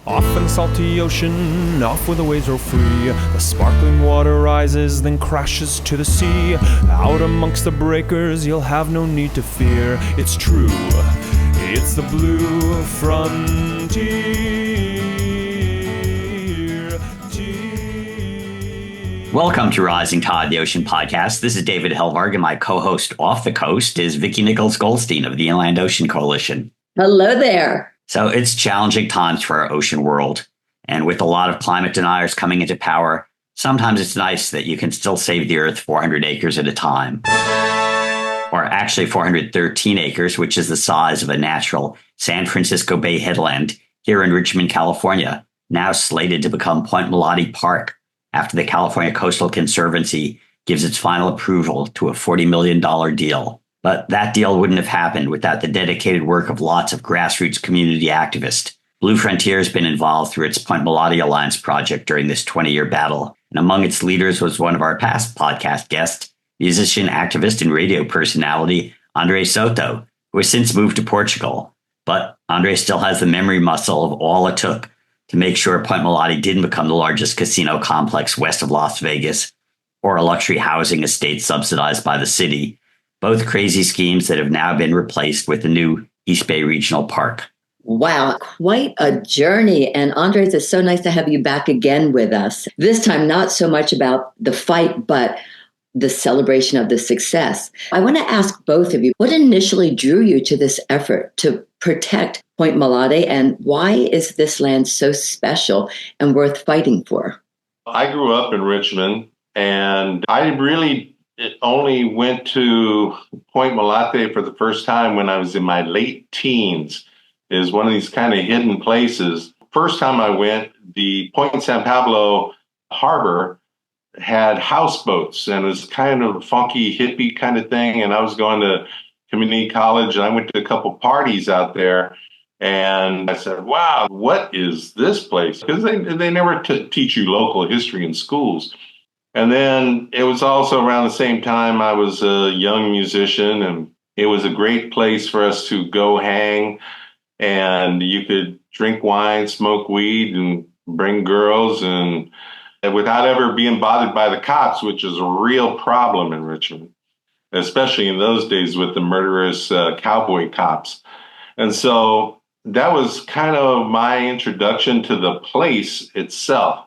Off in the salty ocean, off where the waves roll free. The sparkling water rises, then crashes to the sea. Out amongst the breakers, you'll have no need to fear. It's true, it's the blue frontier. Welcome to Rising Tide, the Ocean Podcast. This is David Helvarg, and my co-host off the coast is Vicki Nichols Goldstein of the Inland Ocean Coalition. Hello there. So it's challenging times for our ocean world. And with a lot of climate deniers coming into power, sometimes it's nice that you can still save the earth 400 acres at a time. Or actually 413 acres, which is the size of a natural San Francisco Bay headland here in Richmond, California, now slated to become Point Molate Park after the California Coastal Conservancy gives its final approval to a $40 million deal. But that deal wouldn't have happened without the dedicated work of lots of grassroots community activists. Blue Frontier has been involved through its Point Molate Alliance project during this 20-year battle. And among its leaders was one of our past podcast guests, musician, activist, and radio personality, André Soto, who has since moved to Portugal. But André still has the memory muscle of all it took to make sure Point Molate didn't become the largest casino complex west of Las Vegas or a luxury housing estate subsidized by the city. Both crazy schemes that have now been replaced with the new East Bay Regional Park. Wow, quite a journey. And Andres, it's so nice to have you back again with us. This time, not so much about the fight, but the celebration of the success. I want to ask both of you, what initially drew you to this effort to protect Point Molate, and why is this land so special and worth fighting for? I grew up in Richmond, and I really only went to Point Molate for the first time when I was in my late teens. It is one of these kind of hidden places. First time I went, the Point San Pablo harbor had houseboats, and it was kind of a funky hippie kind of thing. And I was going to community college, and I went to a couple parties out there. And I said, wow, what is this place? Because they never teach you local history in schools. And then it was also around the same time I was a young musician, and it was a great place for us to go hang. And you could drink wine, smoke weed, and bring girls, and without ever being bothered by the cops, which is a real problem in Richmond, especially in those days with the murderous cowboy cops. And so that was kind of my introduction to the place itself.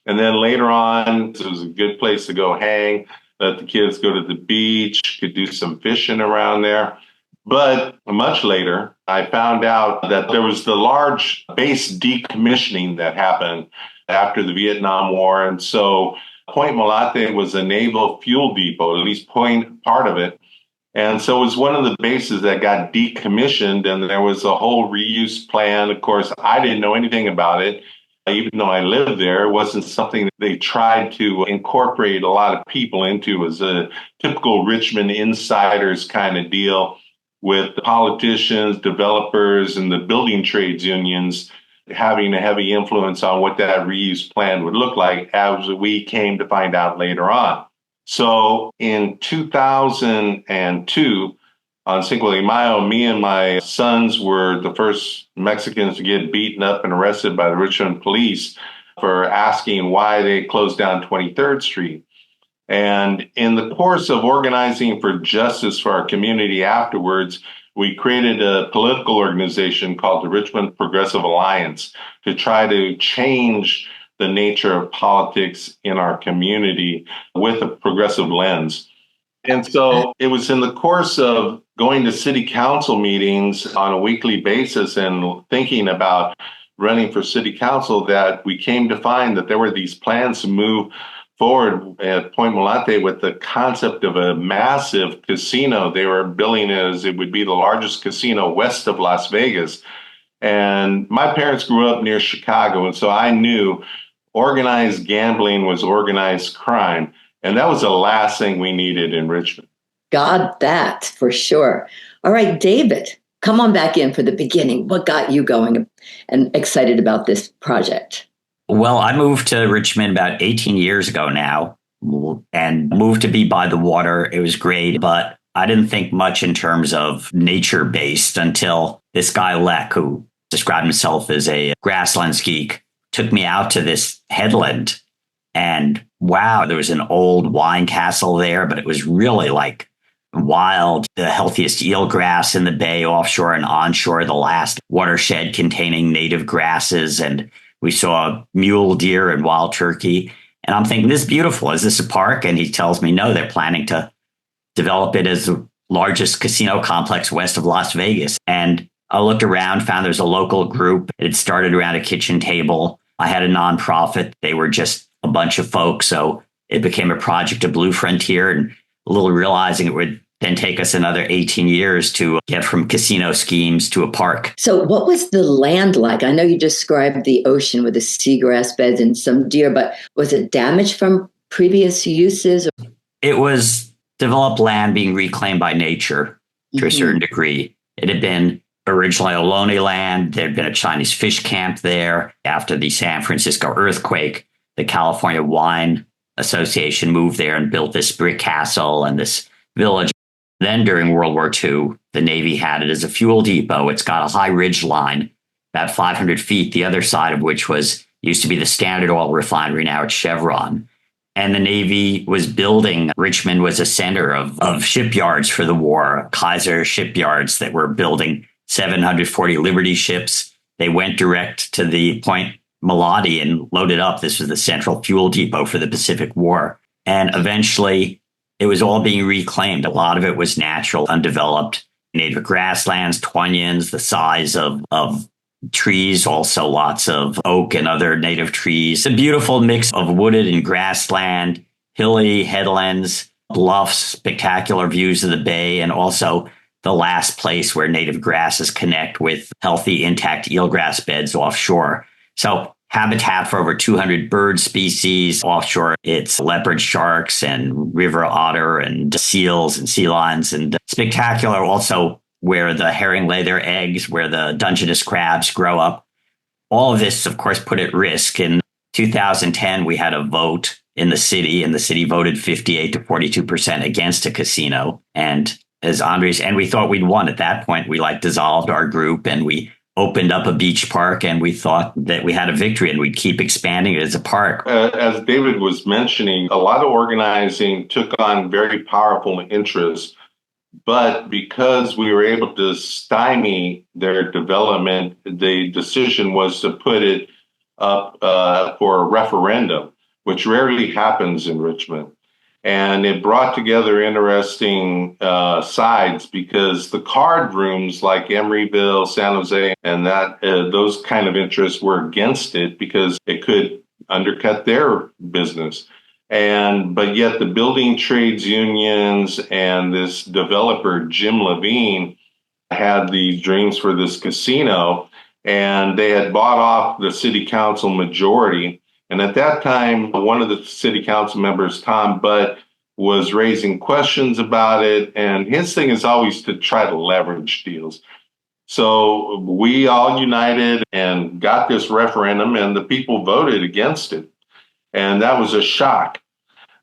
And then later on, it was a good place to go hang, let the kids go to the beach, could do some fishing around there. But much later, I found out that there was the large base decommissioning that happened after the Vietnam War. And so Point Molate was a naval fuel depot, at least part of it. And so it was one of the bases that got decommissioned, and there was a whole reuse plan. Of course, I didn't know anything about it. Even though I lived there, it wasn't something that they tried to incorporate a lot of people into. It was a typical Richmond insiders kind of deal with politicians, developers, and the building trades unions having a heavy influence on what that reuse plan would look like, as we came to find out later on. So in 2002, on Cinco de Mayo, me and my sons were the first Mexicans to get beaten up and arrested by the Richmond police for asking why they closed down 23rd Street. And in the course of organizing for justice for our community afterwards, we created a political organization called the Richmond Progressive Alliance to try to change the nature of politics in our community with a progressive lens. And so it was in the course of going to city council meetings on a weekly basis and thinking about running for city council that we came to find that there were these plans to move forward at Point Molate with the concept of a massive casino. They were billing it as it would be the largest casino west of Las Vegas. And my parents grew up near Chicago, and so I knew organized gambling was organized crime. And that was the last thing we needed in Richmond. Got that for sure. All right, David, come on back in for the beginning. What got you going and excited about this project? Well, I moved to Richmond about 18 years ago now and moved to be by the water. It was great, but I didn't think much in terms of nature-based until this guy, Leck, who described himself as a grasslands geek, took me out to this headland. And wow, there was an old wine castle there, but it was really like wild, the healthiest eelgrass in the bay, offshore and onshore, the last watershed containing native grasses. And we saw mule deer and wild turkey. And I'm thinking, this is beautiful. Is this a park? And he tells me, no, they're planning to develop it as the largest casino complex west of Las Vegas. And I looked around, found there's a local group. It started around a kitchen table. I had a nonprofit. They were just a bunch of folks. So it became a project of Blue Frontier, and a little realizing it would then take us another 18 years to get from casino schemes to a park. So what was the land like? I know you described the ocean with the seagrass beds and some deer, but was it damaged from previous uses? It was developed land being reclaimed by nature to a certain degree. It had been originally Ohlone land. There had been a Chinese fish camp there. After the San Francisco earthquake, the California Wine Association moved there and built this brick castle and this village. Then during World War II, the Navy had it as a fuel depot. It's got a high ridge line, about 500 feet, the other side of which used to be the Standard Oil refinery, now it's Chevron. And the Navy was building, Richmond was a center of shipyards for the war, Kaiser shipyards that were building 740 Liberty ships. They went direct to the Point Molate and loaded up. This was the central fuel depot for the Pacific War. And eventually, it was all being reclaimed. A lot of it was natural, undeveloped, native grasslands, tunions, the size of trees, also lots of oak and other native trees. A beautiful mix of wooded and grassland, hilly headlands, bluffs, spectacular views of the bay, and also the last place where native grasses connect with healthy, intact eelgrass beds offshore. So habitat for over 200 bird species offshore. It's leopard sharks and river otter and seals and sea lions, and spectacular also where the herring lay their eggs, where the Dungeness crabs grow up. All of this, of course, put at risk. In 2010, we had a vote in the city, and the city voted 58 to 42% against a casino. And as Andres, and we thought we'd won at that point. We dissolved our group and we opened up a beach park, and we thought that we had a victory and we'd keep expanding it as a park. As David was mentioning, a lot of organizing took on very powerful interests, but because we were able to stymie their development, the decision was to put it up for a referendum, which rarely happens in Richmond. And it brought together interesting sides, because the card rooms like Emeryville, San Jose, and those kind of interests were against it because it could undercut their business. But yet the building trades unions and this developer, Jim Levine, had these dreams for this casino, and they had bought off the city council majority. And at that time, one of the city council members, Tom Butt, was raising questions about it. And his thing is always to try to leverage deals. So we all united and got this referendum, and the people voted against it. And that was a shock.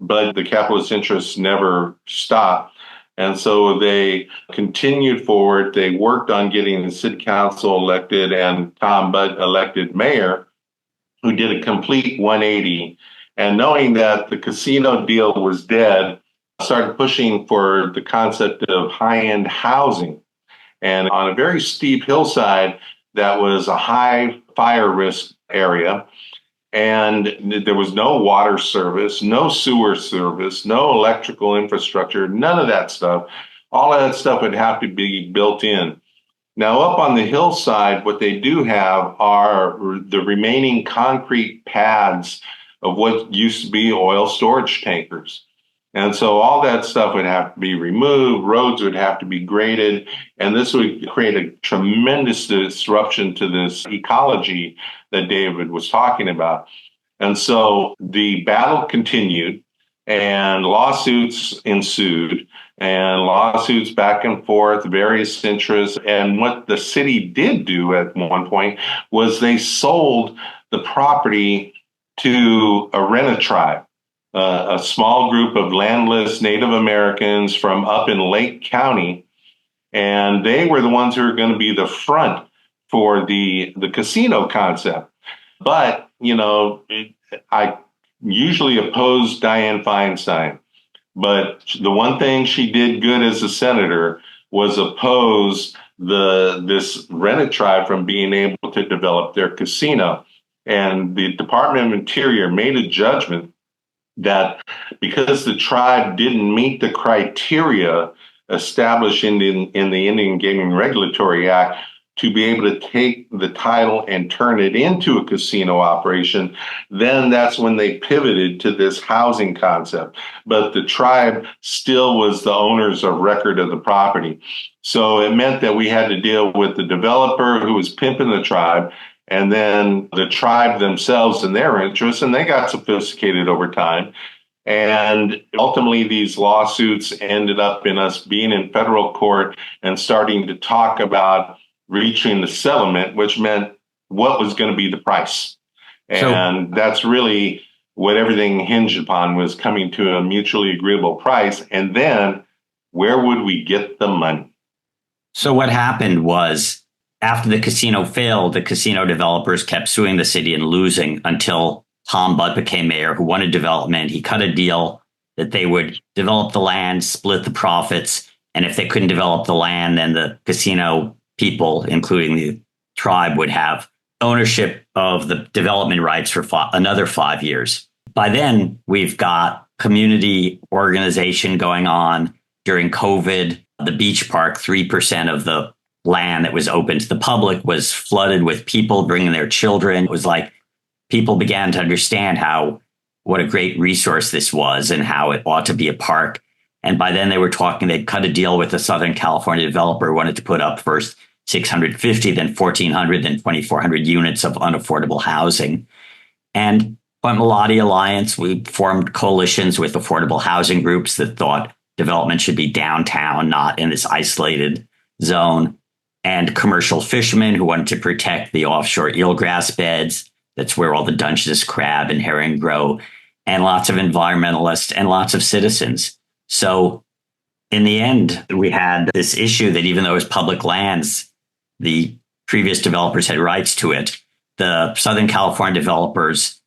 But the capitalist interests never stopped. And so they continued forward. They worked on getting the city council elected and Tom Butt elected mayor, who did a complete 180. And knowing that the casino deal was dead, started pushing for the concept of high-end housing. And on a very steep hillside, that was a high fire risk area. And there was no water service, no sewer service, no electrical infrastructure, none of that stuff. All of that stuff would have to be built in. Now, up on the hillside, what they do have are the remaining concrete pads of what used to be oil storage tankers. And so all that stuff would have to be removed, roads would have to be graded, and this would create a tremendous disruption to this ecology that David was talking about. And so the battle continued, and lawsuits ensued, and lawsuits back and forth, various interests. And what the city did do at one point was they sold the property to a Rena tribe, a small group of landless Native Americans from up in Lake County. And they were the ones who were going to be the front for the casino concept. But, I usually oppose Dianne Feinstein. But the one thing she did good as a senator was oppose this Rennet tribe from being able to develop their casino. And the Department of Interior made a judgment that because the tribe didn't meet the criteria established in the Indian Gaming Regulatory Act to be able to take the title and turn it into a casino operation, then that's when they pivoted to this housing concept. But the tribe still was the owners of record of the property. So it meant that we had to deal with the developer who was pimping the tribe, and then the tribe themselves and their interests, and they got sophisticated over time. And ultimately, these lawsuits ended up in us being in federal court and starting to talk about reaching the settlement, which meant what was going to be the price. And that's really what everything hinged upon, was coming to a mutually agreeable price. And then where would we get the money? So what happened was, after the casino failed, the casino developers kept suing the city and losing until Tom Butt became mayor, who wanted development. He cut a deal that they would develop the land, split the profits, and if they couldn't develop the land, then the casino people, including the tribe, would have ownership of the development rights for another 5 years. By then, we've got community organization going on. During COVID, the beach park, 3% of the land that was open to the public was flooded with people bringing their children. It was like people began to understand what a great resource this was and how it ought to be a park. And by then they were talking, they'd cut a deal with a Southern California developer who wanted to put up first 650, then 1,400, then 2,400 units of unaffordable housing. And Point Molate Alliance, we formed coalitions with affordable housing groups that thought development should be downtown, not in this isolated zone. And commercial fishermen who wanted to protect the offshore eelgrass beds. That's where all the Dungeness crab and herring grow. And lots of environmentalists and lots of citizens. So in the end, we had this issue that even though it was public lands, the previous developers had rights to it. The Southern California developers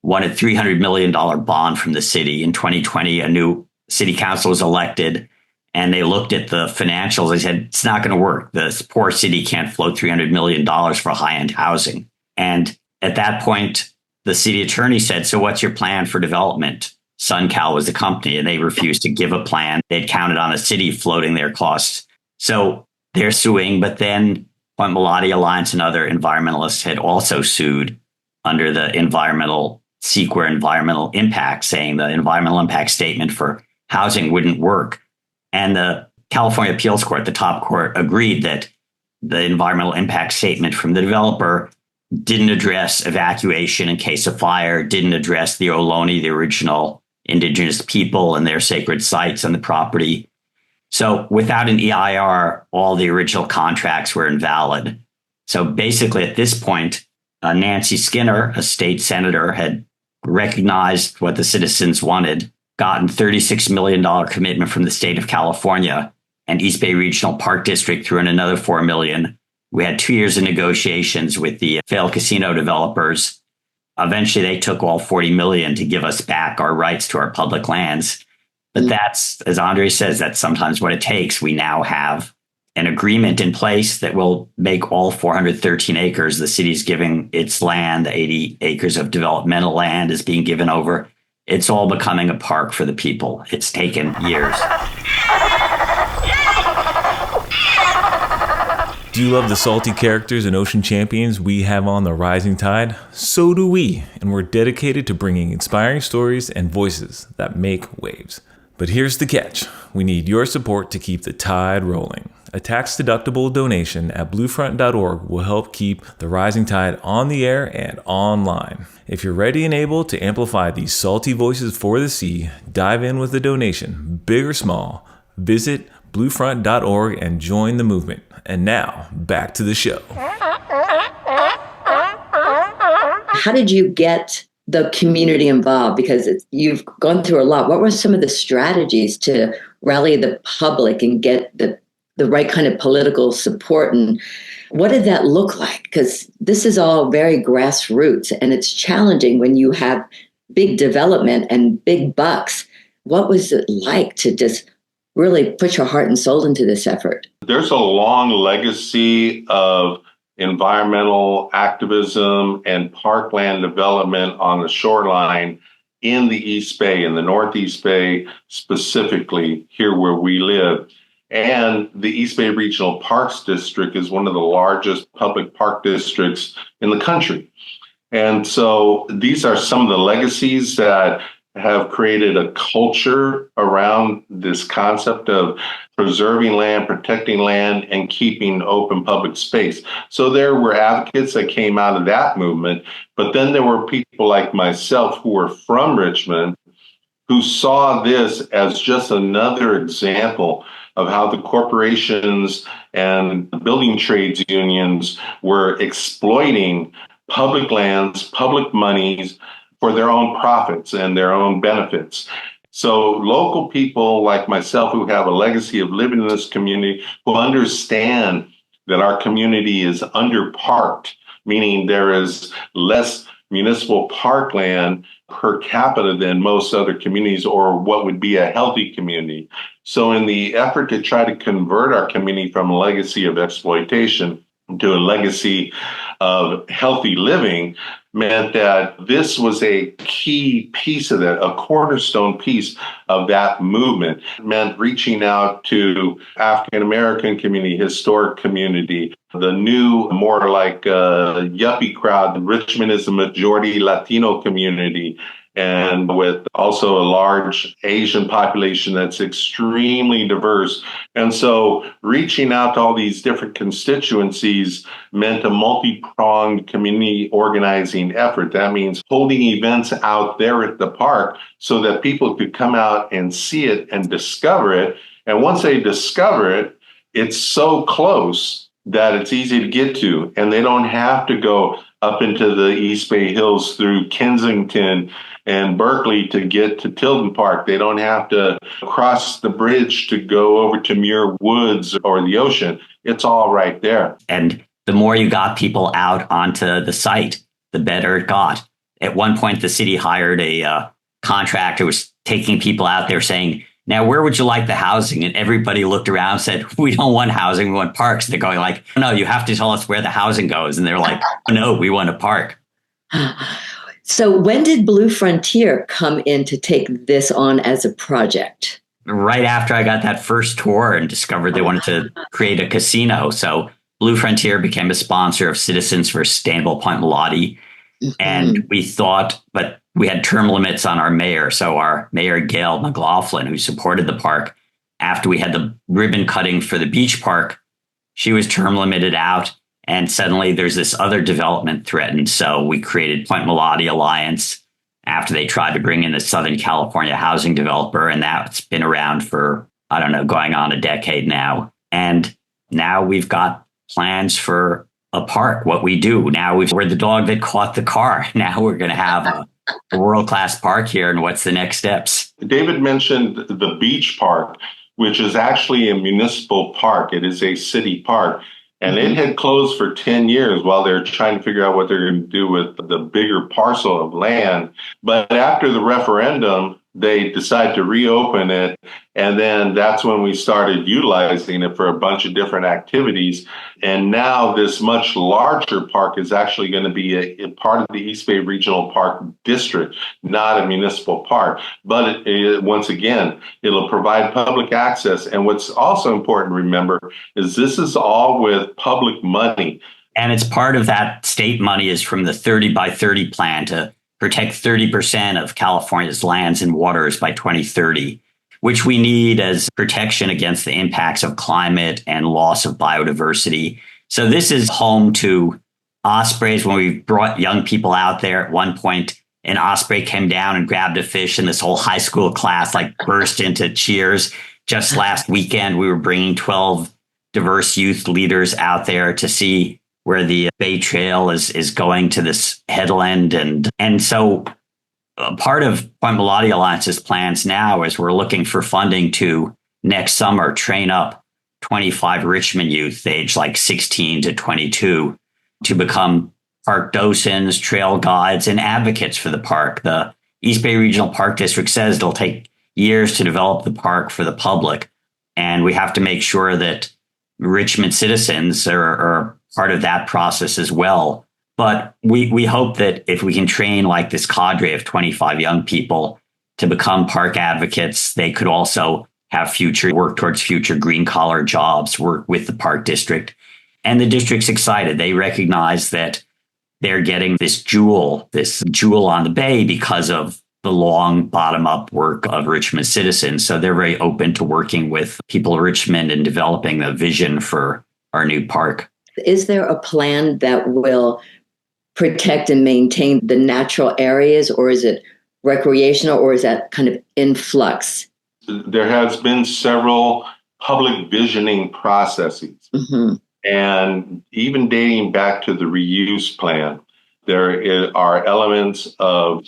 wanted $300 million bond from the city. In 2020, a new city council was elected, and they looked at the financials. They said, it's not going to work. This poor city can't float $300 million for high-end housing. And at that point, the city attorney said, so what's your plan for development? SunCal was the company, and they refused to give a plan. They'd counted on the city floating their costs. So they're suing, but then Point Molate Alliance and other environmentalists had also sued under the CEQA environmental impact, saying the environmental impact statement for housing wouldn't work. And the California Appeals Court, the top court, agreed that the environmental impact statement from the developer didn't address evacuation in case of fire, didn't address the Ohlone, the original indigenous people and their sacred sites on the property. So without an EIR, all the original contracts were invalid. So basically at this point, Nancy Skinner, a state senator, had recognized what the citizens wanted, gotten $36 million commitment from the state of California, and East Bay Regional Park District threw in another $4 million. We had 2 years of negotiations with the failed casino developers. Eventually, they took all $40 million to give us back our rights to our public lands. But that's, as Andre says, that's sometimes what it takes. We now have an agreement in place that will make all 413 acres. The city's giving its land, 80 acres of developmental land is being given over. It's all becoming a park for the people. It's taken years. Do you love the salty characters and ocean champions we have on the Rising Tide? So do we, and we're dedicated to bringing inspiring stories and voices that make waves. But here's the catch. We need your support to keep the tide rolling. A tax-deductible donation at bluefront.org will help keep the Rising Tide on the air and online. If you're ready and able to amplify these salty voices for the sea, dive in with a donation, big or small. Visit bluefront.org and join the movement. And now, back to the show. How did you get the community involved? Because you've gone through a lot. What were some of the strategies to rally the public and get the the right kind of political support. And what did that look like? Because this is all very grassroots, and it's challenging when you have big development and big bucks. What was it like to just really put your heart and soul into this effort? There's a long legacy of environmental activism and parkland development on the shoreline in the East Bay, in the Northeast Bay, specifically here where we live. And the East Bay Regional Parks District is one of the largest public park districts in the country. And so these are some of the legacies that have created a culture around this concept of preserving land, protecting land, and keeping open public space. So there were advocates that came out of that movement, but then there were people like myself who were from Richmond who saw this as just another example of how the corporations and the building trades unions were exploiting public lands, public monies for their own profits and their own benefits. So local people like myself who have a legacy of living in this community, who understand that our community is underparked, meaning there is less municipal parkland per capita than most other communities, or what would be a healthy community. So in the effort to try to convert our community from a legacy of exploitation to a legacy of healthy living, meant that this was a key piece of that, a cornerstone piece of that movement. It meant reaching out to African-American community, historic community, the new, more like yuppie crowd. Richmond is a majority Latino community, and with also a large Asian population that's extremely diverse. And so reaching out to all these different constituencies meant a multi-pronged community organizing effort. That means holding events out there at the park so that people could come out and see it and discover it. And once they discover it, it's so close that it's easy to get to, and they don't have to go up into the East Bay Hills through Kensington and Berkeley to get to Tilden Park. They don't have to cross the bridge to go over to Muir Woods or the ocean. It's all right there. And the more you got people out onto the site, the better it got. At one point, the city hired a contractor who was taking people out there saying, now, where would you like the housing? And everybody looked around and said, we don't want housing, we want parks. They're going like, no, you have to tell us where the housing goes. And they're like, no, we want a park. So when did Blue Frontier come in to take this on as a project? Right after I got that first tour and discovered they wanted to create a casino. So Blue Frontier became a sponsor of Citizens for Sustainable Point Molate. Mm-hmm. And we thought, but we had term limits on our mayor. So our mayor, Gail McLaughlin, who supported the park, after we had the ribbon cutting for the beach park, she was term limited out. And suddenly there's this other development threatened. So we created Point Molate Alliance after they tried to bring in a Southern California housing developer. And that's been around for, I don't know, going on a decade now. And now we've got plans for a park. What we do now, we're the dog that caught the car. Now we're going to have a world-class park here. And what's the next steps? David mentioned the beach park, which is actually a municipal park. It is a city park. And it had closed for 10 years while they're trying to figure out what they're going to do with the bigger parcel of land. But after the referendum, they decided to reopen it. And then that's when we started utilizing it for a bunch of different activities. And now this much larger park is actually going to be a part of the East Bay Regional Park District, not a municipal park. But once again, it'll provide public access. And what's also important to remember is this is all with public money. And it's part of that state money is from the 30 by 30 plan to protect 30% of California's lands and waters by 2030, which we need as protection against the impacts of climate and loss of biodiversity. So this is home to ospreys. When we brought young people out there at one point, an osprey came down and grabbed a fish, and this whole high school class like burst into cheers. Just last weekend, we were bringing 12 diverse youth leaders out there to see where the Bay Trail is going to this headland. And so part of Point Molate Alliance's plans now is we're looking for funding to next summer train up 25 Richmond youth, aged like 16 to 22, to become park docents, trail guides, and advocates for the park. The East Bay Regional Park District says it'll take years to develop the park for the public, and we have to make sure that Richmond citizens are part of that process as well. But we hope that if we can train like this cadre of 25 young people to become park advocates, they could also have work towards future green collar jobs, work with the park district. And the district's excited. They recognize that they're getting this jewel on the bay because of the long bottom up work of Richmond citizens. So they're very open to working with people in Richmond and developing the vision for our new park. Is there a plan that will protect and maintain the natural areas, or is it recreational, or is that kind of in flux? There has been several public visioning processes. Mm-hmm. And even dating back to the reuse plan, there are elements of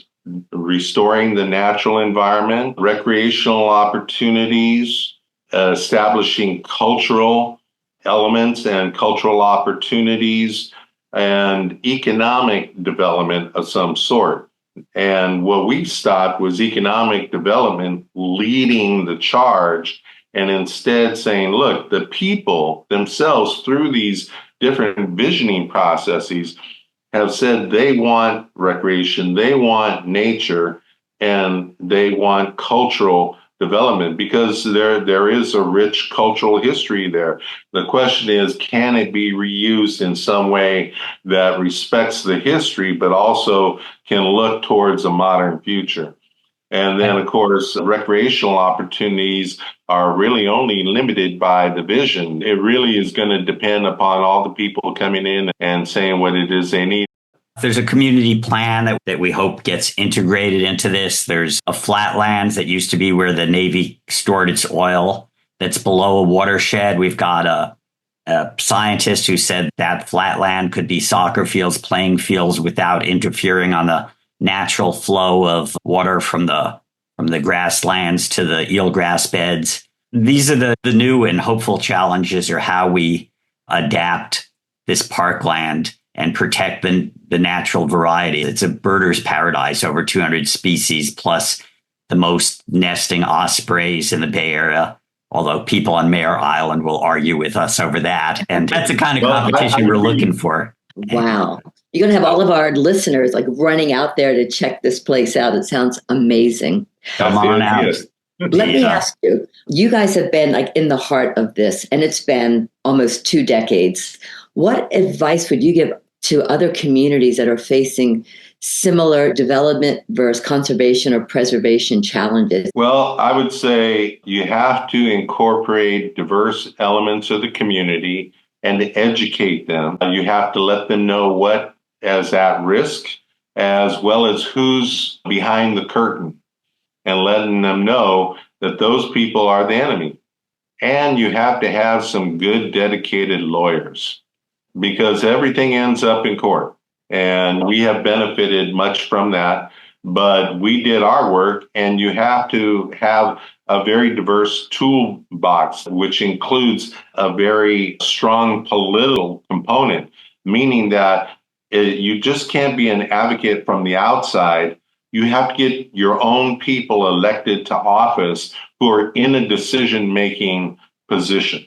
restoring the natural environment, recreational opportunities, establishing cultural elements and cultural opportunities, and economic development of some sort. And what we stopped was economic development leading the charge, and instead saying, look, the people themselves, through these different visioning processes, have said they want recreation, they want nature, and they want cultural development, because there is a rich cultural history there. The question is, can it be reused in some way that respects the history, but also can look towards a modern future? And then, of course, recreational opportunities are really only limited by the vision. It really is going to depend upon all the people coming in and saying what it is they need. There's a community plan that we hope gets integrated into this. There's a flatlands that used to be where the Navy stored its oil that's below a watershed. We've got a scientist who said that flatland could be soccer fields, playing fields, without interfering on the natural flow of water from the grasslands to the eelgrass beds. These are the new and hopeful challenges, or how we adapt this parkland and protect the natural variety. It's a birder's paradise, over 200 species, plus the most nesting ospreys in the Bay Area, although people on Mare Island will argue with us over that. And that's the kind of competition we're looking for. Wow. You're going to have all of our listeners like running out there to check this place out. It sounds amazing. Come on out. Let me ask you, you guys have been like in the heart of this, and it's been almost 2 decades. What advice would you give to other communities that are facing similar development versus conservation or preservation challenges? Well, I would say you have to incorporate diverse elements of the community and to educate them. You have to let them know what is at risk, as well as who's behind the curtain, and letting them know that those people are the enemy. And you have to have some good, dedicated lawyers, because everything ends up in court. And we have benefited much from that, but we did our work, and you have to have a very diverse toolbox, which includes a very strong political component, meaning that you just can't be an advocate from the outside. You have to get your own people elected to office who are in a decision-making position.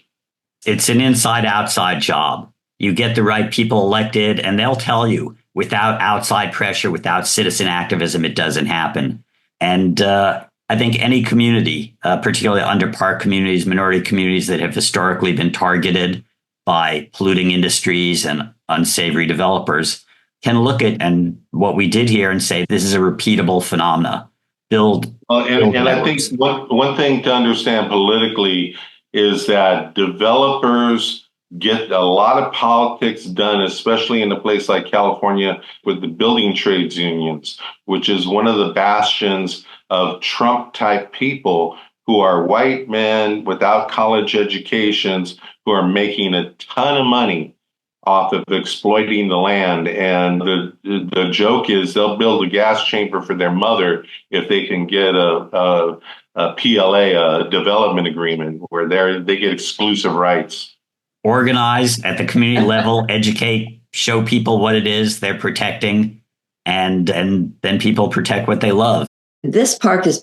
It's an inside-outside job. You get the right people elected, and they'll tell you, without outside pressure, without citizen activism, it doesn't happen. And I think any community, particularly underpark communities, minority communities that have historically been targeted by polluting industries and unsavory developers, can look at and what we did here and say, this is a repeatable phenomena. Build and I think one thing to understand politically is that developers get a lot of politics done, especially in a place like California with the building trades unions, which is one of the bastions of Trump-type people who are white men without college educations who are making a ton of money off of exploiting the land. And the joke is they'll build a gas chamber for their mother if they can get a PLA, a development agreement, where they get exclusive rights. Organize at the community level, educate, show people what it is they're protecting, and then people protect what they love. This park it's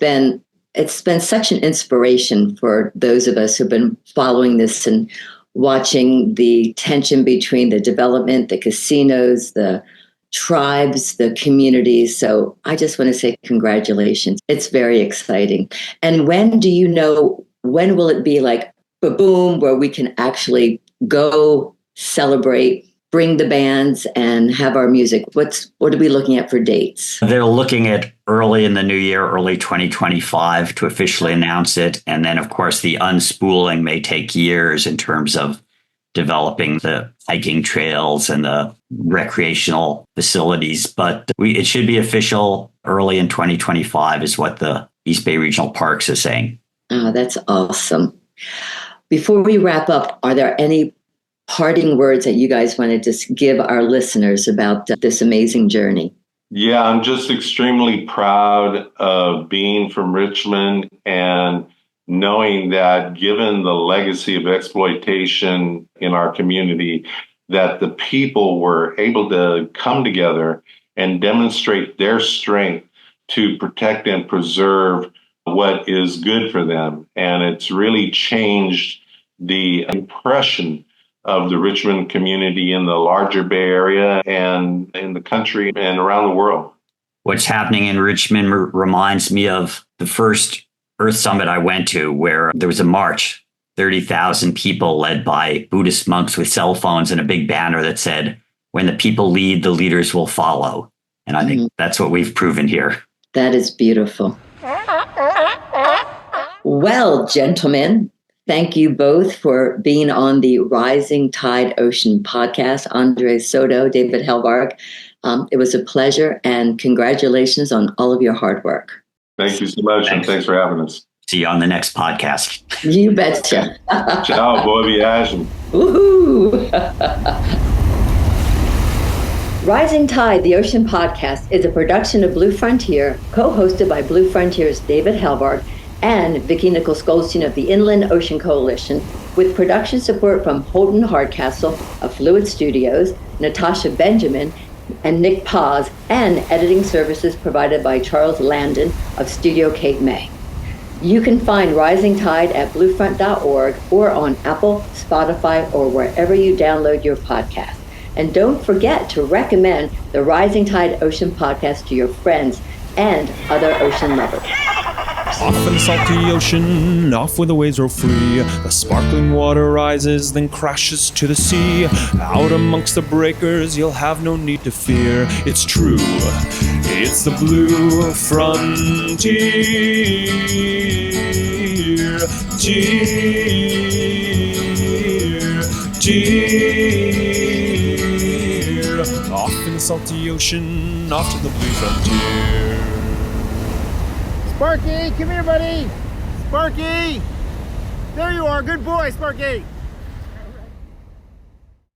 been such an inspiration for those of us who've been following this and watching the tension between the development, the casinos, the tribes, the communities. So I just want to say congratulations. It's very exciting. And when will it be like boom, where we can actually go celebrate, bring the bands and have our music? What are we looking at for dates? They're looking at early in the new year, early 2025 to officially announce it. And then, of course, the unspooling may take years in terms of developing the hiking trails and the recreational facilities. But it should be official early in 2025 is what the East Bay Regional Parks is saying. Oh, that's awesome. Before we wrap up, are there any parting words that you guys want to just give our listeners about this amazing journey? Yeah, I'm just extremely proud of being from Richmond and knowing that given the legacy of exploitation in our community, that the people were able to come together and demonstrate their strength to protect and preserve what is good for them. And it's really changed the impression of the Richmond community in the larger Bay Area and in the country and around the world. What's happening in Richmond reminds me of the first Earth Summit I went to, where there was a march, 30,000 people led by Buddhist monks with cell phones and a big banner that said, "When the people lead, the leaders will follow." And I think that's what we've proven here. That is beautiful. Well, gentlemen, thank you both for being on the Rising Tide Ocean podcast. André Soto, David Helvarg. It was a pleasure, and congratulations on all of your hard work. Thank you so much, and thanks for having us. See you on the next podcast. You betcha. Ciao, boa viagem. Woohoo! Rising Tide, the Ocean Podcast, is a production of Blue Frontier, co-hosted by Blue Frontier's David Helvarg and Vicki Nichols Goldstein of the Inland Ocean Coalition, with production support from Holden Hardcastle of Fluid Studios, Natasha Benjamin, and Nick Paz, and editing services provided by Charles Landon of Studio Cape May. You can find Rising Tide at bluefront.org or on Apple, Spotify, or wherever you download your podcast. And don't forget to recommend the Rising Tide Ocean podcast to your friends and other ocean lovers. Off in the salty ocean, off where the waves roll free. The sparkling water rises, then crashes to the sea. Out amongst the breakers, you'll have no need to fear. It's true, it's the blue frontier. Off in the salty ocean, off to the blue frontier. Sparky, come here, buddy. Sparky. There you are. Good boy, Sparky.